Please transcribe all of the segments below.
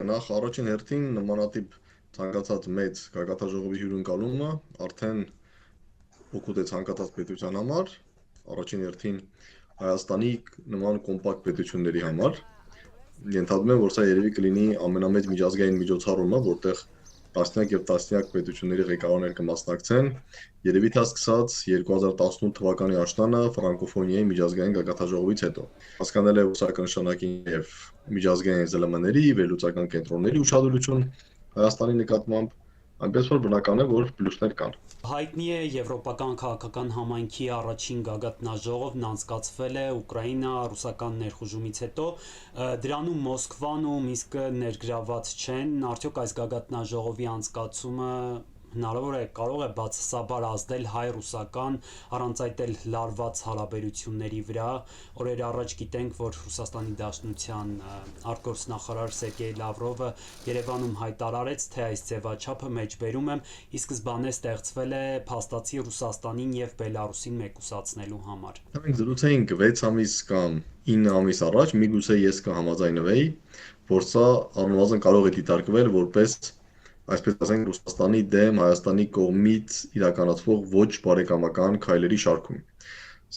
նախ առաջին հերթին նմանատիպ ցանկացած մեծ գագաթնաժողովի հյուրընկալումը արդեն օգուտ է ցանկացած պետության համար, առաջին հերթին Հայաստանի նման կոմպակտ պետությունների համար։ Ենթադրում եմ, որ սա երևի կլինի ամենամեծ միջազգային միջոցառումը, որտեղ տասնյակ եւ տասնյակ պետությունների ղեկավարներ կմասնակցեն, երևի թե սկսած 2018 թվականի աշնանը ֆրանկոֆոնիայի միջազգային գագաթնաժողովից հետո։ Հասկանալ է, որ սա կնշանակի եւ միջազգային ԶԼՄ-ների, վերլուծական կենտրոնների ուշադրություն Հայաստանի նկատմամբ, այնպես որ բնական է, որ պլյուսներ կան։ Հայտնի է եվրոպական քաղաքական համայնքի առաջին գագաթնաժողովն անցկացվել է Ուկրաինա ռուսական ներխուժումից հետո, դրանում Մոսկվան ու Մինսկը ներգրաված չեն, արդյոք այս գագաթնաժողովի անցկացումը հնարավոր է, կարող է բացասաբար ազդել հայ-ռուսական, առանց այդ էլ լարված հարաբերությունների վրա։ Օրեր առաջ գիտենք, որ Ռուսաստանի Դաշնության արտգործնախարար Սերգեյ Լավրովը Երևանում հայտարարեց, թե այս ձևաչափը մեջբերում եմ, ի սկզբանե ստեղծվել է փաստացի Ռուսաստանին եւ Բելարուսին մեկուսացնելու համար։ Մենք զրուցեինք 6 ամիս կամ 9 ամիս առաջ, միգուցե ես կհամաձայնվեի, որ սա առնվազն կարող է դիտարկվել որպես, այսպես ասենք, Ռուսաստանի դեմ Հայաստանի կողմից իրականացվող ոչ բարեկամական քայլերի շարքում։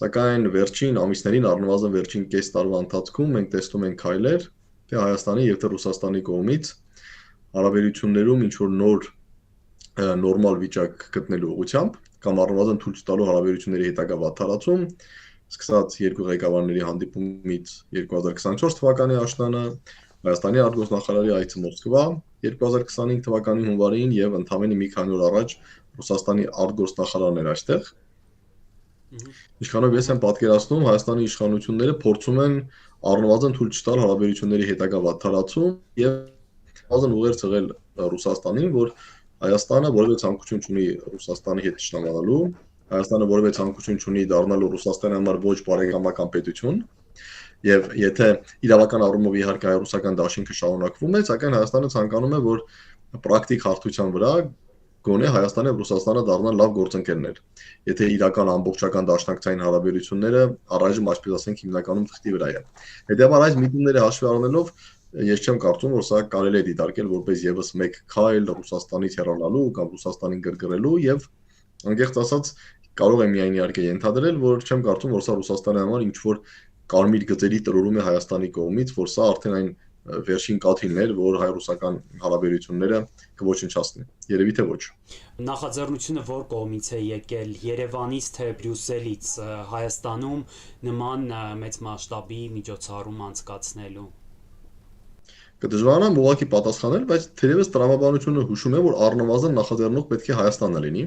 Սակայն վերջին ամիսներին, առնվազն վերջին կես տարվա ընթացքում մենք տեսնում ենք քայլեր, թե Հայաստանի եւ թե Ռուսաստանի կողմից հարաբերություններում ինչ որ նոր նորմալ վիճակ գտնելու ուղղությամբ կամ առնվազն թույլ տալու հարաբերությունների հետագա վատթարացում, սկսած երկու ղեկավարների հանդիպումից 2024 թվականի աշնանը, Հայաստանի արտգործնախարարի այցը Մոսկվա 2025 թվականի հունվարին եւ ընդամենը մի քանի օր առաջ Ռուսաստանի արտգործնախարարն էր այստեղ։ Ինչքանով ես եմ պատկերացնում, Հայաստանի իշխանությունները փորձում են առնվազն թույլ չտալ հարաբերությունների հետագա վատթարացում եւ առնվազն ուղերձ եղել Ռուսաստանին, որ Հայաստանը որևէ ցանկություն չունի Ռուսաստանի հետ ճշտամանալու, Հայաստանը որևէ ցանկություն չունի դառնալու Ռուսաստանի համար ոչ բարեկամական պետություն, եւ եթե իրավական առումով իհարկե հայ-ռուսական դաշինքը շարունակվում է, սակայն Հայաստանը ցանկանում է, որ պրակտիկ հարթության վրա գոնե Հայաստանը եւ Ռուսաստանը դառնան լավ գործընկերներ։ Եթե իրական ամբողջական դաշնակցային հարաբերությունները առայժմ, այսպես ասենք, հիմնականում թղթի վրա են։ Հետեւաբար այս միտումները հաշվի առնելով ես չեմ կարծում, որ սա կարելի է դիտարկել որպես եւս մեկ քայլ Ռուսաստանից հեռանալու կամ Ռուսաստանին գրգռելու եւ անկեղծ ասած կարող է միայն իհարկե ենթադրել, որ չեմ կարծում, որ սա Ռուսաստանի համար ինչ որ կարմիր գծերի տրորում է Հայաստանի կողմից, որ սա արդեն այն վերջին կաթիլն էր, որ հայ-ռուսական հարաբերությունները կոչնչացնի։ Երևի թե ոչ։ Նախաձեռնությունը որ կողմից է եկել, Երևանից թե Բրյուսելից, Հայաստանում նման մեծ մասշտաբի միջոցառում անցկացնելու։ Կդժվարանամ ուղղակի պատասխանել, բայց թերևս տրամաբանությունը հուշում է, որ առնվազն նախաձեռնող պետք է Հայաստանը լինի։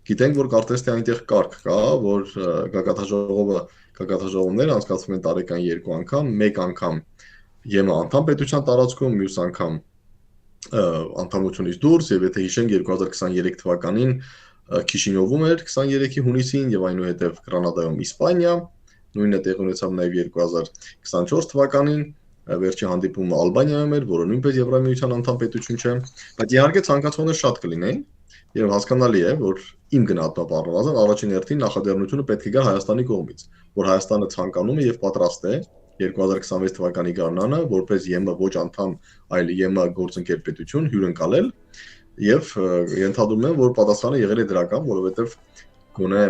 Գիտենք, որ կարծես թե այնտեղ կարգ կա, որ գագաթնաժողովները անցկացվում են տարեկան 2 անգամ, մեկ անգամ ԵՄ անդամ պետության տարածքում, մյուս անգամ անդամությունից դուրս, եւ եթե հիշենք 2023 թվականին Քիշինյովում էր 23-ի հունիսին եւ այնուհետեւ Գրանադայում Իսպանիա, նույնը տեղի ունեցավ նաեւ 2024 թվականին վերջի հանդիպումը Ալբանիայում էր, որը նույնպես Եվրամիության անդամ պետություն չէ, բայց իհարկե ցանկացողներ շատ կլինեն եւ հասկանալի է, որ իմ գնահատմամբ առնվազն առաջին հերթին նախաձեռնությունը պետք է գա Հայաստանի կողմից, որ Հայաստանը ցանկանում է եւ պատրաստ է 2026 թվականի գարնանը որպես ԵՄ ոչ անդամ, այլ ԵՄ գործընկեր պետություն հյուրընկալել եւ ենթադրում եմ, որ պատասխանը եղել է դրական, որովհետեւ գոնե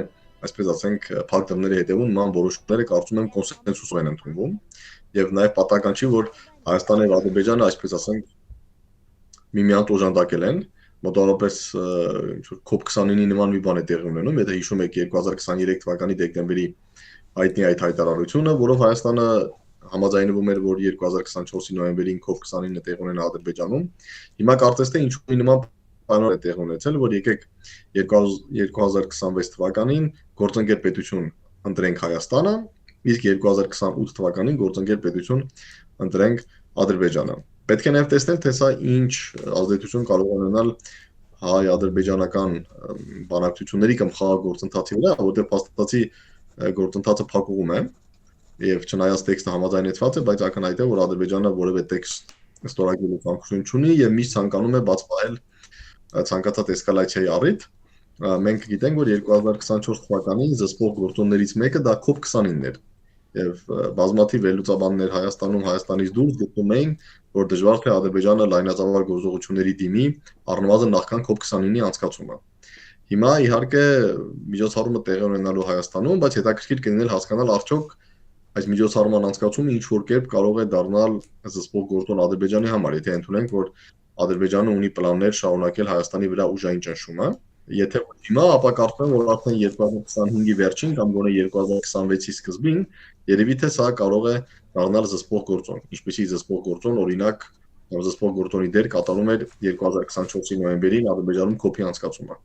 այսպես ասենք փակ դռների հետևում նման որոշումները կարծում եմ կոնսենսուսով են ընդունվում եւ նաեւ պատահական չի, որ Հայաստանը եւ Ադրբեջանը այսպես ասենք միմյանց օժանդակել են մոտավորապես ինչ որ COP29-ի նման մի բան է տեղի ունենում, եթե հիշում եք 2023 թվականի դեկտեմբերի հայտնի այդ հայտարարությունը, որով Հայաստանը համաձայնվում էր, որ 2024-ի նոյեմբերին COP29-ը տեղի ունենա Ադրբեջանում։ Հիմա կարծես թե ինչ-որ նման բան է տեղի ունեցել, որ եկեք 2026 թվականին գործընկեր պետություն ընտրենք Հայաստանը, իսկ 2028 թվականին գործընկեր պետություն ընտրենք Ադրբեջանը։ Պետք է նաև տեսնել, թե սա ինչ ազդեցություն կարող է ունենալ հայ-ադրբեջանական բանակցությունների կամ խաղաղ գործընթացի վրա, որտեղ փաստացի գործընթացը փակուղում է եւ չնայած տեքստը համաձայնեցված է, բայց ակնհայտ է, որ Ադրբեջանը որևէ տեքստ ստորագրելու ցանկություն չունի եւ միշտ ցանկանում է բաց պահել ցանկացած էսկալացիայի առիթ։ Մենք գիտենք, որ 2024 թվականին զսպող գործոններից մեկը դա COP29-ն էր։ եւ բազմաթիվ վերլուծաբաններ Հայաստանում, Հայաստանից դուրս գտնում էին, որ դժվար թե Ադրբեջանը լայնածավալ գործողությունների դիմի առնվազն նախքան COP29-ի անցկացումը։ Հիմա իհարկե միջոցառումը տեղի ունենալու Հայաստանում, բայց հետաքրքիր կլիներ հասկանալ արդյոք այս միջոցառման անցկացումը ինչ որ կերպ կարող է դառնալ զսպող գործոն Ադրբեջանի համար, եթե ընդունենք, որ Ադրբեջանը ունի պլաններ շարունակել Հայաստանի վրա ուժային ճնշումը։ Եթե հիմա, ապա կարծում եմ, որ արդեն 2025-ի վերջին կամ գոնե 2026-ի սկզբին երևի թե սա կարող է դառնալ զսպող գործոն։ Ինչպեսի զսպող գործոն, օրինակ, զսպող գործոնի դեր կատարում էր 2024-ի նոյեմբերին Ադրբեջանում COP-ի անցկացումը։